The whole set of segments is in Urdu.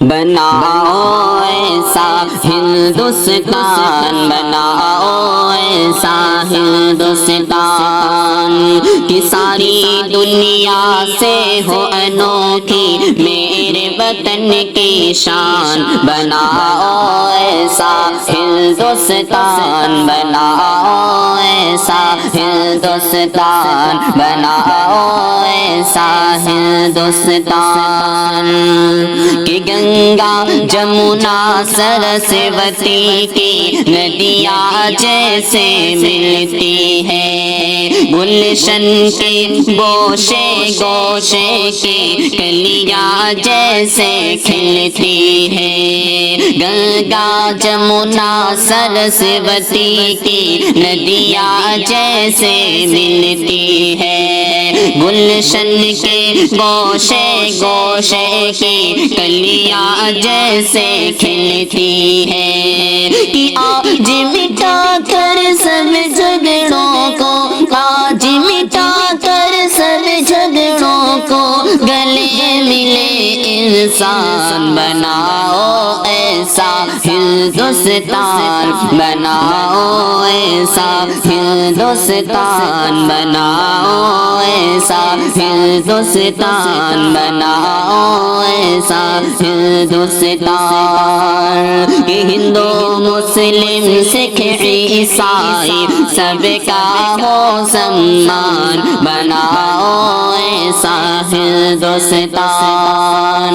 بناؤ ایسا ہندوستان، بناؤ ایسا ہندوستان کہ ساری دنیا سے ہو انوکھی میرے وطن کی شان۔ بناؤ ایسا ہندوستان، بناؤ ایسا ہندوستان، بناؤ ایسا ہندوستان کہ گنگا جمنا سرسوتی کی ندیاں جیسے ملتی ہے، گلشن کے گوشے گوشے کی کلیاں جیسے کھلتی ہے، گنگا جمنا سرسوتی کی ندیاں جیسے ملتی ہے، گلشن کے گوشے گوشے کی کلیاں جیسے کھلتی ہے کہ آج مٹا کر سب جھگڑوں کو، آج مٹا کر سب جھگڑوں کو گلے ملے انسان۔ بناؤ ایسا ہندوستان، بناؤ ایسا ہندوستان، بناؤ ایسا ہندوستان، بناؤ ایسا ہندوستان کہ ہندو مسلم سکھ عیسائی سب کا ہو سمان۔ بناؤ ایسا ہندوستان،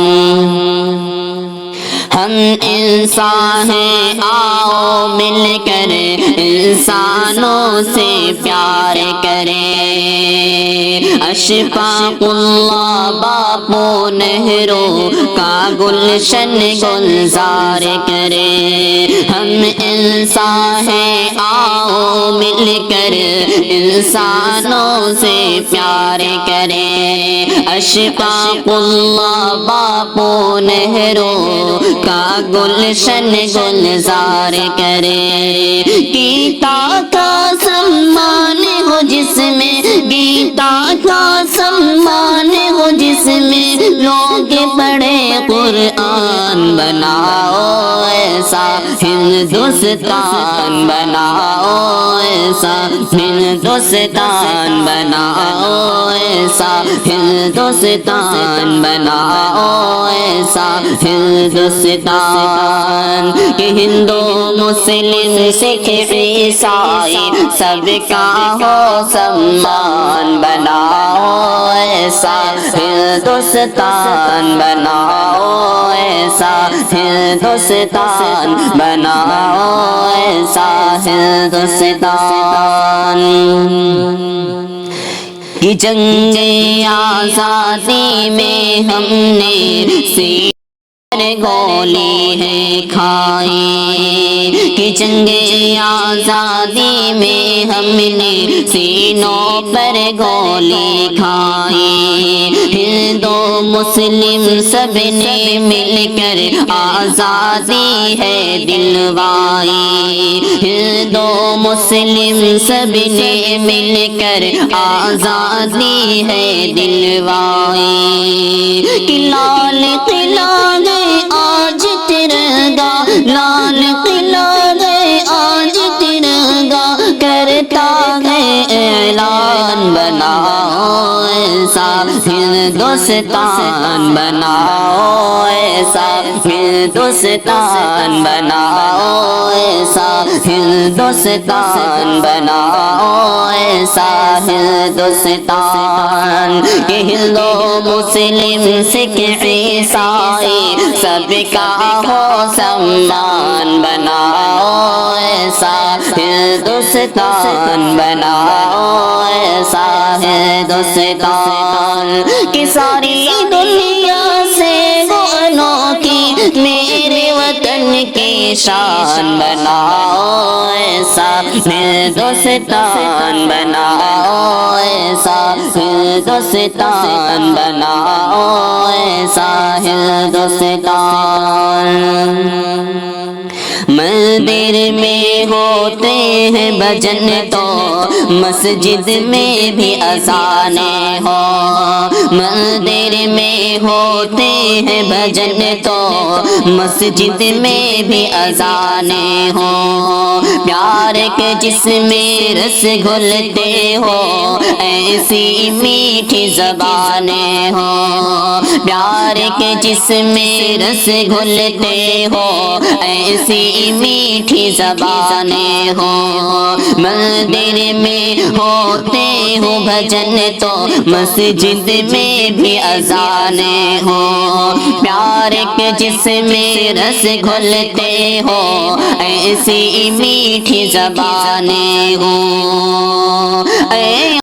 ہم انسان ہیں آؤ مل کر انسانوں سے پیار کریں، اشفاق اللہ باپو نہرو کا گلشن گلزار کریں، ہم انسان ہیں آؤ مل کر انسانوں سے پیار کریں، اشفاق اللہ باپو نہرو کا گلشن گلزار کرے، گیتا کا سمان ہو جس میں، گیتا کا سمان ہو جس میں لوگ پڑھے قرآن۔ بناؤ ایسا ہندوستان، بناؤ ایسا ہندوستان، بناؤ ایسا ہندوستان، بناؤ ایسا ہندوستان کہ ہندو مسلم سکھ عیسائی سب کا ہو سمان۔ بناؤ ایسا ہندوستان، بناؤ ایسا ہندوستان، بناؤ ایسا ہندوستان کہ جنگ آزادی میں ہم نے گولی ہے کھائی، کہ جنگ آزادی میں ہم نے سینوں پر گولی کھائی، ہندو مسلم سب نے مل کر آزادی ہے دلوائی، ہندو مسلم سب نے مل کر آزادی ہے دلوائی کہ لال قلعہ گئے آج ترنگا، لال قلعہ گئے آج ترنگا کرتا ہے اعلان۔ بناؤ ایسا ہندوستان، بناؤ ایسا ہندوستان، بناؤ ایسا ہندوستان، بناؤ ایسا ہندوستان کہ ہندو مسلم سکھ عیسائی سب کا ہو سمان۔ بناؤ ایسا ہندوستان، بناؤ ایسا ہندوستان کہ ساری دنیا سے وہ انوکھی میرے وطن کی شان۔ بناؤ ایسا ہندوستان، بناؤ ایسا ہندوستان، بناؤ ایسا ہندوستان۔ مندر میں ہوتے ہیں بھجن تو مسجد میں بھی اذانیں ہوں، مندر میں ہوتے ہیں بھجن تو مسجد میں بھی اذانیں ہوں، پیار کے جس میں رس گھلتے ہو ایسی میٹھی زبانیں ہوں، پیار کے جس میں رس گھلتے ہو ایسی میٹھی زبانیں ہوں، مندر میں ہوتے ہو بھجن تو مسجد میں بھی اذانیں ہوں، پیار کے جس میں رس گھلتے ہو ایسی میٹھی زبانیں ہوں۔